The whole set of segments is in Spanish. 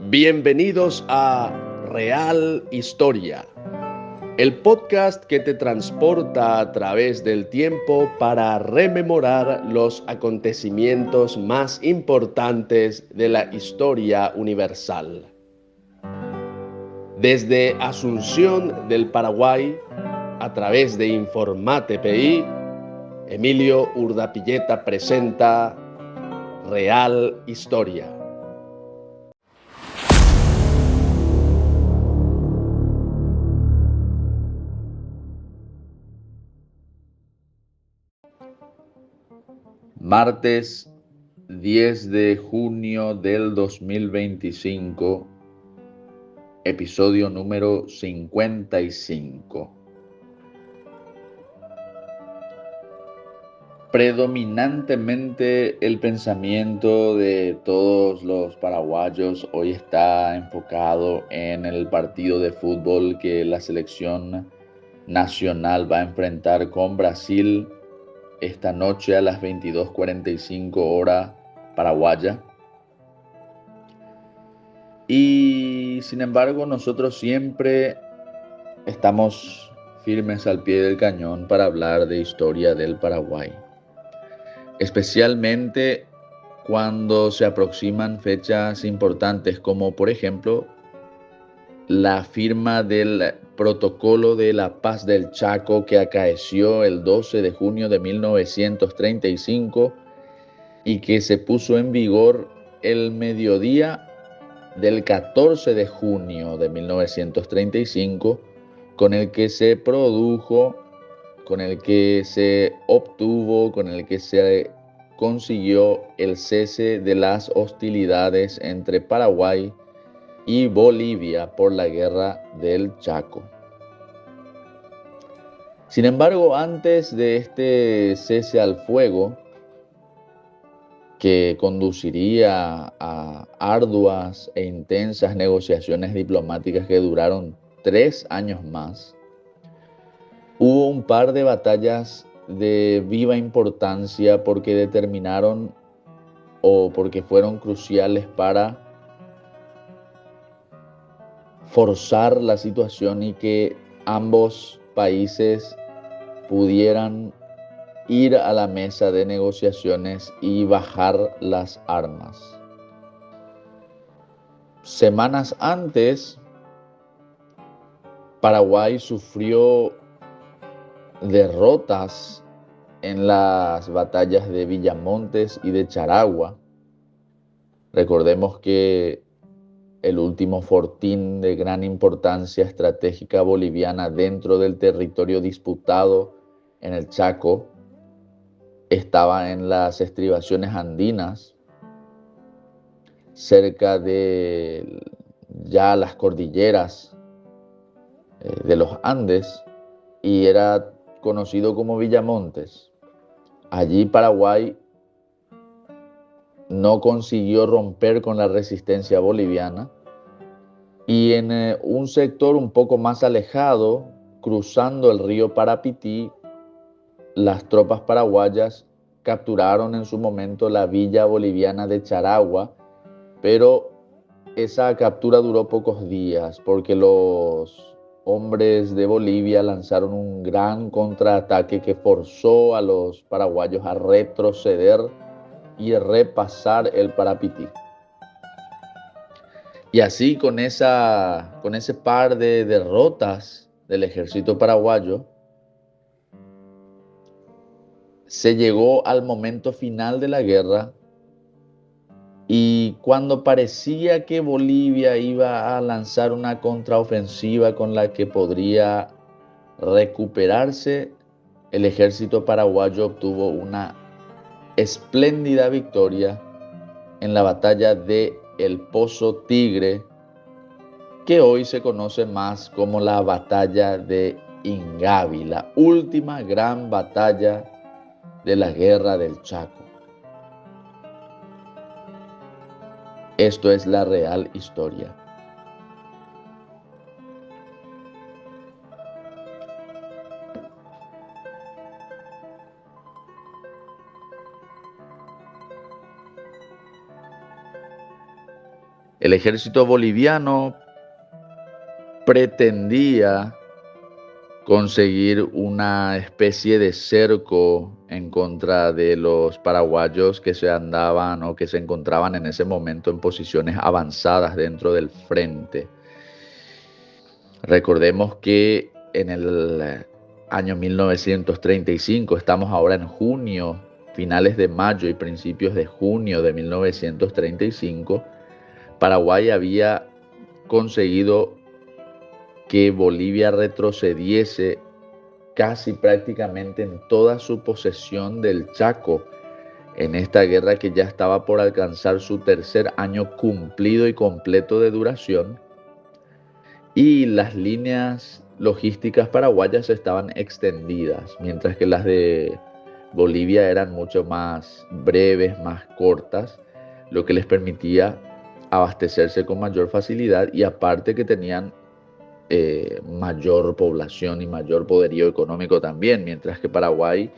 Bienvenidos a Real Historia, el podcast que te transporta a través del tiempo para rememorar los acontecimientos más importantes de la historia universal. Desde Asunción del Paraguay, a través de Informate PI, Emilio Urdapilleta presenta Real Historia. Martes 10 de junio del 2025, episodio número 55. Predominantemente el pensamiento de todos los paraguayos hoy está enfocado en el partido de fútbol que la selección nacional va a enfrentar con Brasil esta noche a las 22:45 hora paraguaya. Y sin embargo, nosotros siempre estamos firmes al pie del cañón para hablar de historia del Paraguay, especialmente cuando se aproximan fechas importantes como por ejemplo la firma del Protocolo de la Paz del Chaco que acaeció el 12 de junio de 1935 y que se puso en vigor el mediodía del 14 de junio de 1935, con el que se produjo, con el que se obtuvo, con el que se consiguió el cese de las hostilidades entre Paraguay y Bolivia por la guerra del Chaco. Sin embargo, antes de este cese al fuego, que conduciría a arduas e intensas negociaciones diplomáticas que duraron 3 años más, hubo un par de batallas de viva importancia porque determinaron o porque fueron cruciales para forzar la situación y que ambos países pudieran ir a la mesa de negociaciones y bajar las armas. Semanas antes, Paraguay sufrió derrotas en las batallas de Villamontes y de Charagua. Recordemos que el último fortín de gran importancia estratégica boliviana dentro del territorio disputado en el Chaco estaba en las estribaciones andinas, cerca de ya las cordilleras de los Andes, y era conocido como Villamontes. Allí Paraguay no consiguió romper con la resistencia boliviana y en un sector un poco más alejado, cruzando el río Parapití, las tropas paraguayas capturaron en su momento la villa boliviana de Charagua, pero esa captura duró pocos días porque los hombres de Bolivia lanzaron un gran contraataque que forzó a los paraguayos a retroceder y repasar el Parapití. Y así con ese par de derrotas del ejército paraguayo, se llegó al momento final de la guerra. Y cuando parecía que Bolivia iba a lanzar una contraofensiva con la que podría recuperarse, el ejército paraguayo obtuvo una espléndida victoria en la batalla de El Pozo Tigre, que hoy se conoce más como la batalla de Ingavi, la última gran batalla de la guerra del Chaco. Esto es la real historia. El ejército boliviano pretendía conseguir una especie de cerco en contra de los paraguayos que se andaban o que se encontraban en ese momento en posiciones avanzadas dentro del frente. Recordemos que en el año 1935, estamos ahora en junio, finales de mayo y principios de junio de 1935, Paraguay había conseguido que Bolivia retrocediese casi prácticamente en toda su posesión del Chaco, en esta guerra que ya estaba por alcanzar su tercer año cumplido y completo de duración, y las líneas logísticas paraguayas estaban extendidas, mientras que las de Bolivia eran mucho más breves, más cortas, lo que les permitía abastecerse con mayor facilidad, y aparte que tenían mayor población y mayor poderío económico también, mientras que Paraguay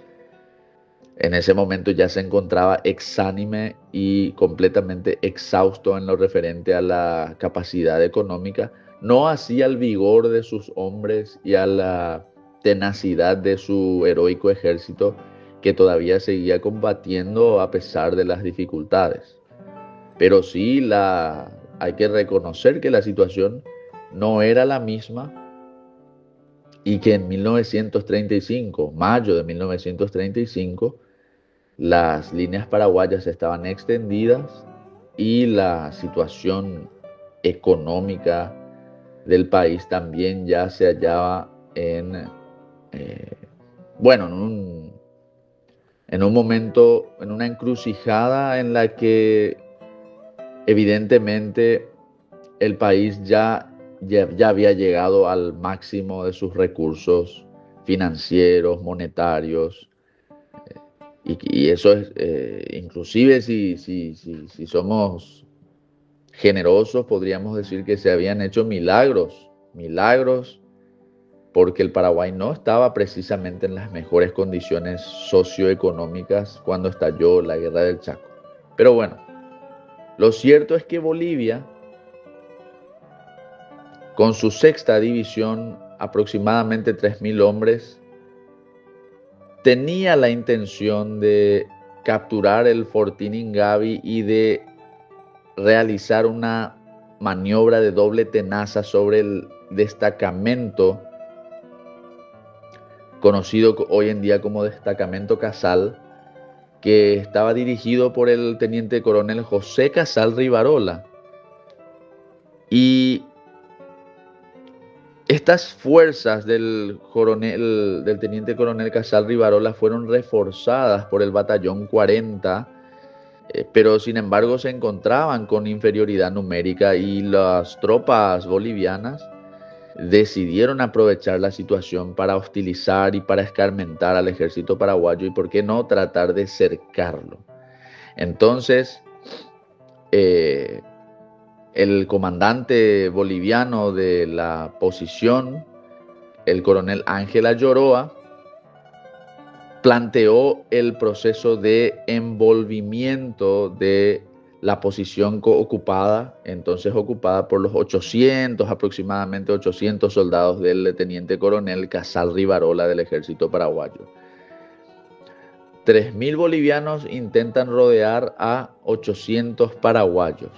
en ese momento ya se encontraba exánime y completamente exhausto en lo referente a la capacidad económica, no así al vigor de sus hombres y a la tenacidad de su heroico ejército, que todavía seguía combatiendo a pesar de las dificultades. Pero sí hay que reconocer que la situación no era la misma, y que en 1935, mayo de 1935, las líneas paraguayas estaban extendidas y la situación económica del país también ya se hallaba eh, bueno, en un momento, en una encrucijada en la que evidentemente el país ya había llegado al máximo de sus recursos financieros, monetarios, y eso es, inclusive si somos generosos, podríamos decir que se habían hecho milagros, porque el Paraguay no estaba precisamente en las mejores condiciones socioeconómicas cuando estalló la guerra del Chaco. Pero bueno, lo cierto es que Bolivia, con su sexta división, aproximadamente 3.000 hombres, tenía la intención de capturar el Fortín Ingavi y de realizar una maniobra de doble tenaza sobre el destacamento conocido hoy en día como Destacamento Casal, que estaba dirigido por el teniente coronel José Casal Rivarola. Y estas fuerzas del teniente coronel Casal Rivarola fueron reforzadas por el batallón 40, pero sin embargo se encontraban con inferioridad numérica, y las tropas bolivianas decidieron aprovechar la situación para hostilizar y para escarmentar al ejército paraguayo, y por qué no tratar de cercarlo. Entonces, el comandante boliviano de la posición, el coronel Ángel Ayoroa, planteó el proceso de envolvimiento de la posición entonces ocupada por los aproximadamente 800 soldados del teniente coronel Casal Rivarola del ejército paraguayo. 3.000 bolivianos intentan rodear a 800 paraguayos.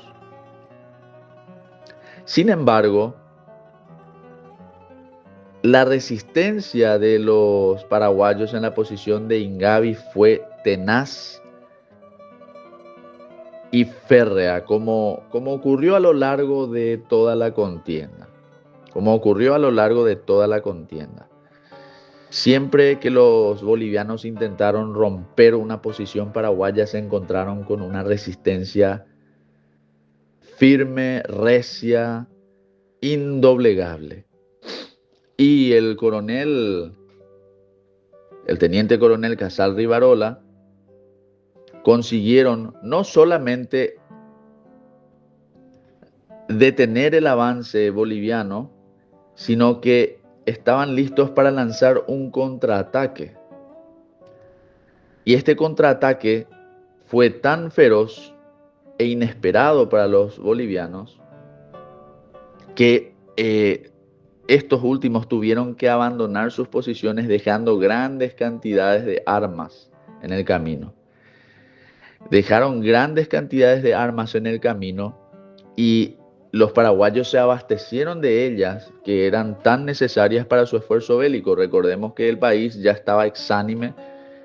Sin embargo, la resistencia de los paraguayos en la posición de Ingavi fue tenaz y férrea, como ocurrió a lo largo de toda la contienda. Siempre que los bolivianos intentaron romper una posición paraguaya, se encontraron con una resistencia firme, recia, indoblegable. Y el teniente coronel Casal Rivarola, consiguieron no solamente detener el avance boliviano, sino que estaban listos para lanzar un contraataque. Y este contraataque fue tan feroz e inesperado para los bolivianos que estos últimos tuvieron que abandonar sus posiciones dejando grandes cantidades de armas en el camino. Dejaron grandes cantidades de armas en el camino y los paraguayos se abastecieron de ellas, que eran tan necesarias para su esfuerzo bélico. Recordemos que el país ya estaba exánime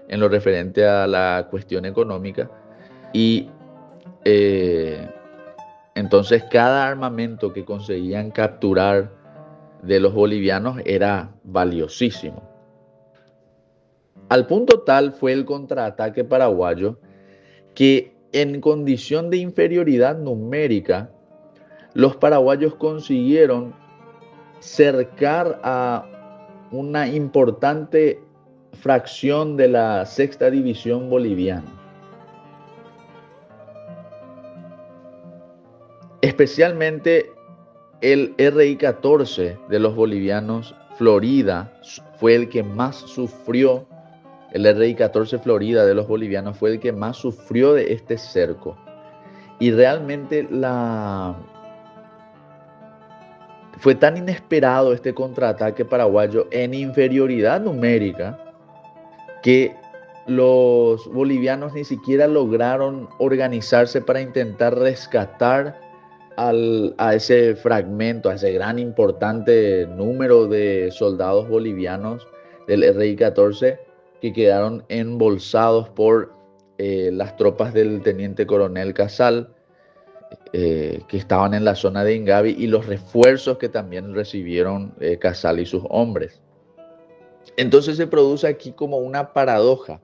en lo referente a la cuestión económica y entonces cada armamento que conseguían capturar de los bolivianos era valiosísimo. Al punto tal fue el contraataque paraguayo que en condición de inferioridad numérica, los paraguayos consiguieron cercar a una importante fracción de la sexta división boliviana. Especialmente el RI-14 de los bolivianos, Florida, fue el que más sufrió. El RI-14 Florida de los bolivianos fue el que más sufrió de este cerco. Y realmente fue tan inesperado este contraataque paraguayo en inferioridad numérica que los bolivianos ni siquiera lograron organizarse para intentar rescatar a ese fragmento, a ese gran importante número de soldados bolivianos del RI-14 que quedaron embolsados por las tropas del teniente coronel Casal, que estaban en la zona de Ingavi, y los refuerzos que también recibieron Casal y sus hombres. Entonces se produce aquí como una paradoja.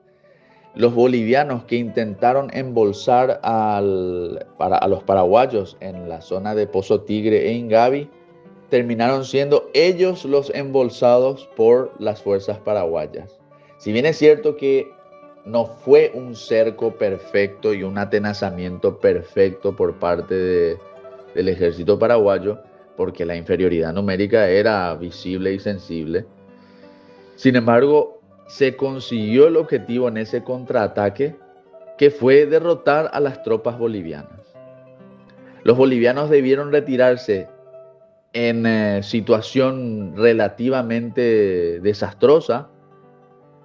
Los bolivianos que intentaron embolsar a los paraguayos en la zona de Pozo Tigre e Ingavi, terminaron siendo ellos los embolsados por las fuerzas paraguayas. Si bien es cierto que no fue un cerco perfecto y un atenazamiento perfecto por parte del ejército paraguayo, porque la inferioridad numérica era visible y sensible, sin embargo, se consiguió el objetivo en ese contraataque, que fue derrotar a las tropas bolivianas. Los bolivianos debieron retirarse en situación relativamente desastrosa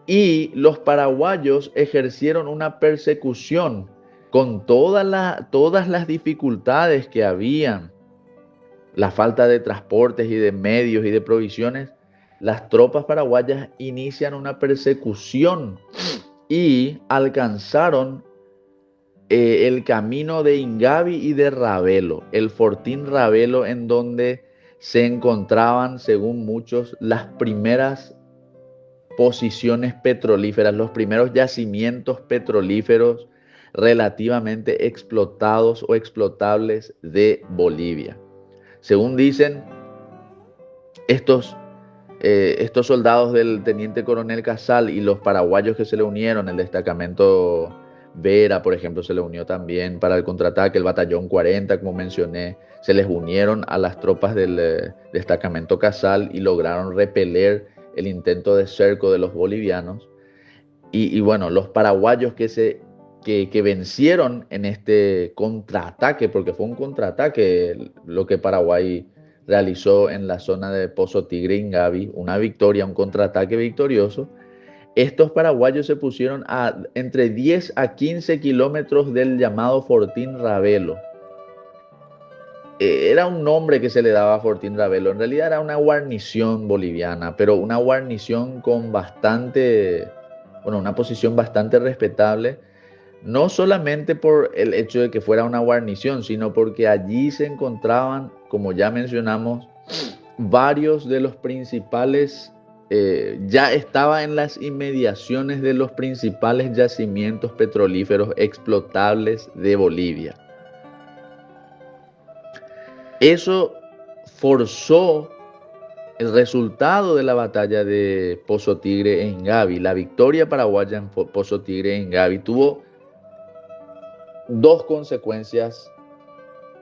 y los paraguayos ejercieron una persecución con todas las dificultades que habían, la falta de transportes y de medios y de provisiones. Las tropas paraguayas inician una persecución y alcanzaron el camino de Ingavi y de Ravelo, el fortín Ravelo, en donde se encontraban, según muchos, las primeras posiciones petrolíferas, los primeros yacimientos petrolíferos relativamente explotados o explotables de Bolivia. Según dicen, estos soldados del teniente coronel Casal y los paraguayos que se le unieron, el destacamento Vera, por ejemplo, se le unió también para el contraataque, el batallón 40, como mencioné, se les unieron a las tropas del destacamento Casal y lograron repeler el intento de cerco de los bolivianos. Y bueno, los paraguayos que vencieron en este contraataque, porque fue un contraataque lo que Paraguay realizó en la zona de Pozo Tigre, Ingavi, una victoria, un contraataque victorioso. Estos paraguayos se pusieron entre 10 a 15 kilómetros del llamado Fortín Ravelo. Era un nombre que se le daba a Fortín Ravelo, en realidad era una guarnición boliviana, pero una guarnición con una posición bastante respetable, no solamente por el hecho de que fuera una guarnición, sino porque allí se encontraban, como ya mencionamos, varios de los principales, ya estaba en las inmediaciones de los principales yacimientos petrolíferos explotables de Bolivia. Eso forzó el resultado de la batalla de Pozo Tigre e Ingavi. La victoria paraguaya en Pozo Tigre e Ingavi tuvo dos consecuencias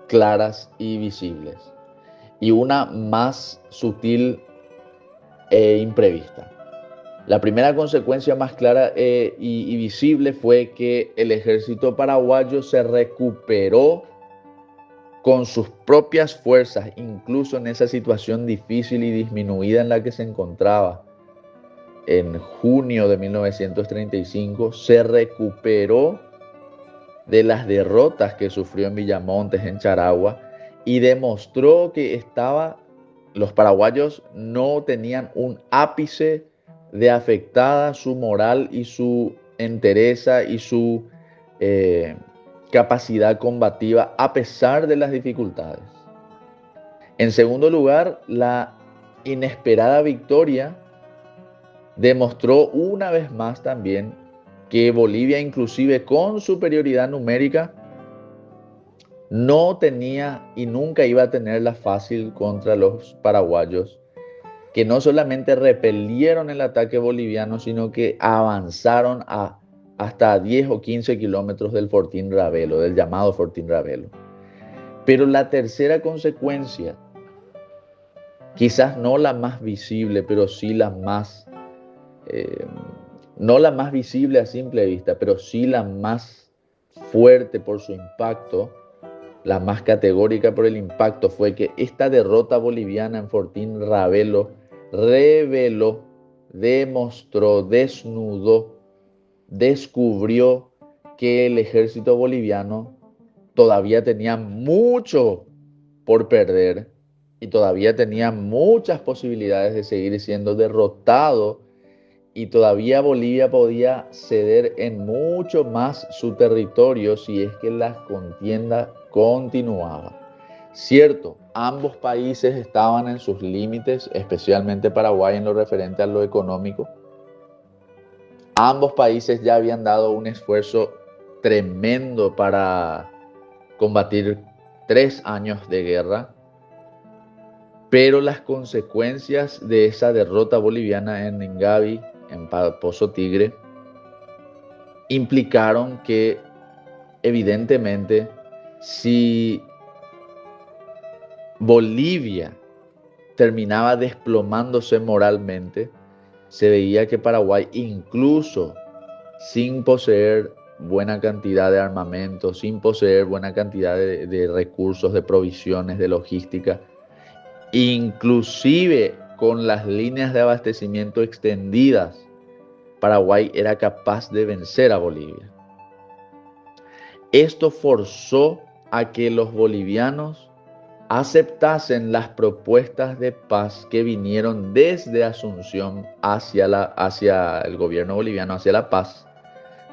claras y visibles, y una más sutil e imprevista. La primera consecuencia más clara y visible fue que el ejército paraguayo se recuperó con sus propias fuerzas, incluso en esa situación difícil y disminuida en la que se encontraba. En junio de 1935 se recuperó de las derrotas que sufrió en Villamontes, en Charagua, y demostró que los paraguayos no tenían un ápice de afectada su moral y su entereza y su capacidad combativa a pesar de las dificultades. En segundo lugar, la inesperada victoria demostró una vez más también que Bolivia, inclusive con superioridad numérica, no tenía y nunca iba a tenerla fácil contra los paraguayos, que no solamente repelieron el ataque boliviano, sino que avanzaron hasta 10 o 15 kilómetros del Fortín Ravelo, del llamado Fortín Ravelo. Pero la tercera consecuencia, quizás no la más visible, pero sí la más, no la más visible a simple vista, pero sí la más fuerte por su impacto, la más categórica por el impacto, fue que esta derrota boliviana en Fortín Ravelo reveló, demostró, desnudó, descubrió que el ejército boliviano todavía tenía mucho por perder y todavía tenía muchas posibilidades de seguir siendo derrotado, y todavía Bolivia podía ceder en mucho más su territorio si es que la contienda continuaba. Cierto, ambos países estaban en sus límites, especialmente Paraguay en lo referente a lo económico. Ambos países ya habían dado un esfuerzo tremendo para combatir 3 años de guerra, pero las consecuencias de esa derrota boliviana en Ingavi, en Pozo Tigre, implicaron que evidentemente si Bolivia terminaba desplomándose moralmente, se veía que Paraguay, incluso sin poseer buena cantidad de armamento, sin poseer buena cantidad de recursos, de provisiones, de logística, inclusive con las líneas de abastecimiento extendidas, Paraguay era capaz de vencer a Bolivia. Esto forzó a que los bolivianos aceptasen las propuestas de paz que vinieron desde Asunción hacia el gobierno boliviano, hacia La Paz.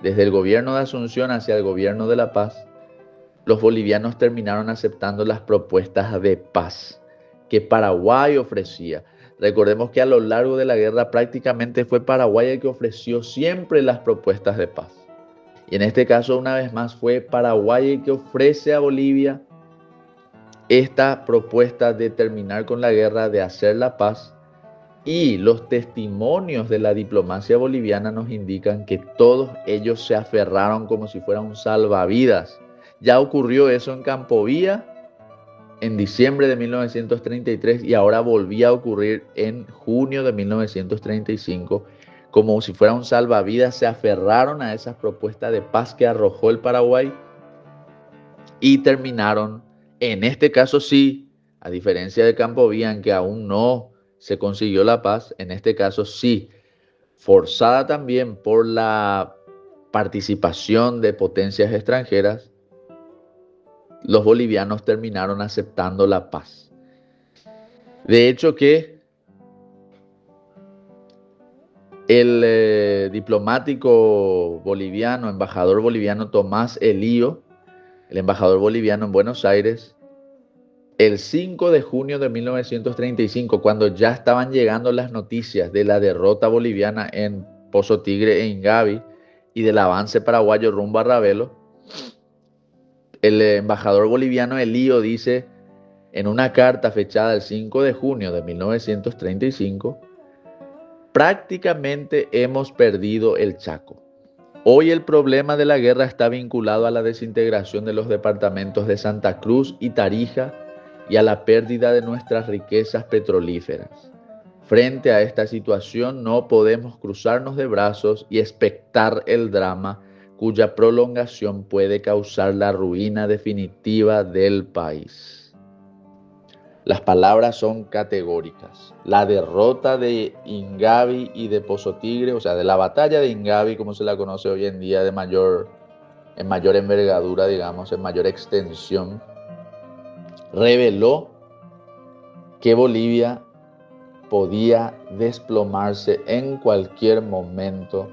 Desde el gobierno de Asunción hacia el gobierno de La Paz, los bolivianos terminaron aceptando las propuestas de paz que Paraguay ofrecía. Recordemos que a lo largo de la guerra prácticamente fue Paraguay el que ofreció siempre las propuestas de paz. Y en este caso, una vez más, fue Paraguay el que ofrece a Bolivia esta propuesta de terminar con la guerra, de hacer la paz. Y los testimonios de la diplomacia boliviana nos indican que todos ellos se aferraron como si fuera un salvavidas. Ya ocurrió eso en Campo Vía en diciembre de 1933 y ahora volvía a ocurrir en junio de 1935. Como si fuera un salvavidas, se aferraron a esas propuestas de paz que arrojó el Paraguay y terminaron, en este caso sí, a diferencia de Campo Vía, en que aún no se consiguió la paz, en este caso sí, forzada también por la participación de potencias extranjeras, los bolivianos terminaron aceptando la paz. De hecho que el diplomático boliviano, embajador boliviano Tomás Elío, el embajador boliviano en Buenos Aires, el 5 de junio de 1935, cuando ya estaban llegando las noticias de la derrota boliviana en Pozo Tigre e Ingavi y del avance paraguayo rumbo a Ravelo, el embajador boliviano Elío dice en una carta fechada el 5 de junio de 1935, prácticamente hemos perdido el Chaco. Hoy el problema de la guerra está vinculado a la desintegración de los departamentos de Santa Cruz y Tarija y a la pérdida de nuestras riquezas petrolíferas. Frente a esta situación no podemos cruzarnos de brazos y expectar el drama cuya prolongación puede causar la ruina definitiva del país. Las palabras son categóricas. La derrota de Ingavi y de Pozo Tigre, o sea, de la batalla de Ingavi, como se la conoce hoy en día, en mayor envergadura, digamos, en mayor extensión, reveló que Bolivia podía desplomarse en cualquier momento,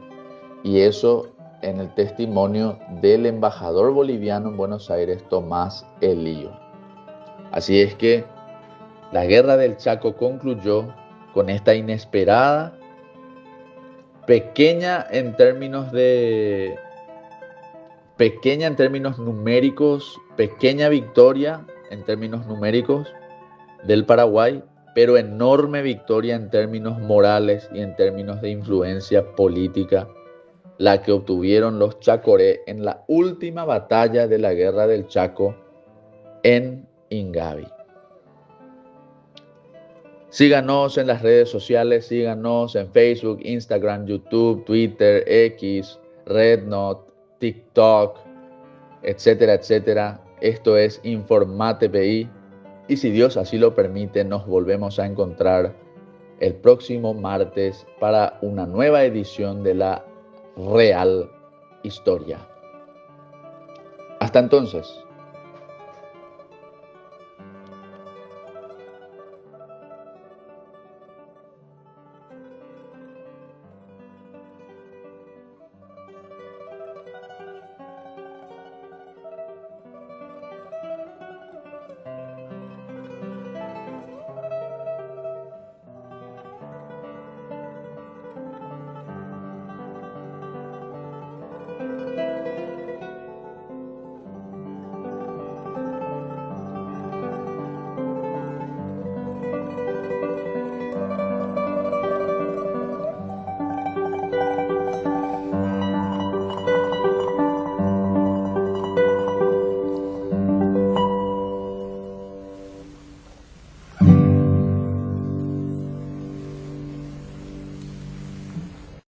y eso en el testimonio del embajador boliviano en Buenos Aires, Tomás Elío. Así es que la guerra del Chaco concluyó con esta inesperada, pequeña en términos numéricos, pequeña victoria en términos numéricos del Paraguay, pero enorme victoria en términos morales y en términos de influencia política, la que obtuvieron los chacoré en la última batalla de la guerra del Chaco en Ingavi. Síganos en las redes sociales, síganos en Facebook, Instagram, YouTube, Twitter, X, RedNote, TikTok, etcétera, etcétera. Esto es Informate PI. Y si Dios así lo permite, nos volvemos a encontrar el próximo martes para una nueva edición de la Real Historia. Hasta entonces.